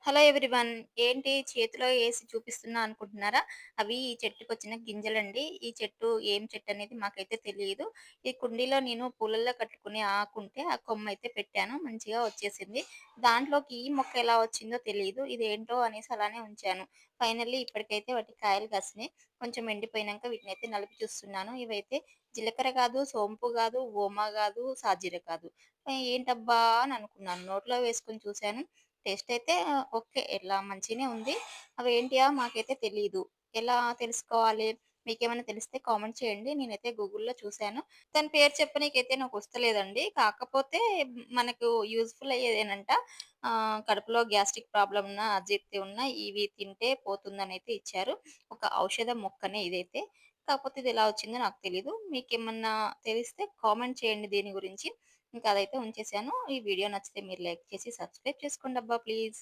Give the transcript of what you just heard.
Hello everyone. ఏంటి చేతిలో ఏసి చూపిస్తున్నా అనుకుంటున్నారా? అవి ఈ చెట్టుకొచ్చిన గింజలండి. ఈ చెట్టు ఏం చెట్టనేది మాకైతే తెలీదు. ఈ కుండీలో నేను పూలల్లో కట్టుకునే ఆకుంటే ఆ కొమ్మయితే పెట్టాను. మంచిగా వచ్చేసింది. దాంట్లోకి ఈ మొక్క ఎలా వచ్చిందో తెలీదు. ఇదేంటో అనేసి అలానే ఉంచాను. ఫైనల్లీ ఇప్పటికైతే వాటికి కాయలు కాసినాయి. కొంచెం ఎండిపోయినంక వీటినైతే నలిపి చూస్తున్నాను. ఇవైతే జీలకర్ర కాదు, సోంపు కాదు, ఓమ కాదు, సాజీర కాదు. ఏంటబ్బా అని అనుకున్నాను. నోట్లో వేసుకొని చూసాను. టేస్ట్ అయితే ఓకే. మంచిగనే ఉంది. అవేంటియా మాకైతే తెలీదు. ఎలా తెలుసుకోవాలి? మీకేమైనా తెలిస్తే కామెంట్ చేయండి. నేనైతే గూగుల్‌లో చూసాను. దాని పేరు చెప్పనీకైతే నాకొస్తలేదండి. కాకపోతే మనకు యూజ్‌ఫుల్ అయ్యేదేనంట. కడుపులో గ్యాస్ట్రిక్ ప్రాబ్లమ్ ఉన్నా, అజీర్తి ఉన్నా ఇవి తింటే పోతుందనైతే ఇచ్చారు. ఒక ఔషధ మొక్కనే ఇదైతే. కాకపోతే ఇది ఎలా వచ్చిందో నాకు తెలీదు. మీకేమన్నా తెలిస్తే కామెంట్ చేయండి దీని గురించి. ఇంకా అదైతే ఉంచేసాను. ఈ వీడియో నచ్చితే మీరు లైక్ చేసి సబ్స్క్రైబ్ చేసుకోండబ్బా ప్లీజ్.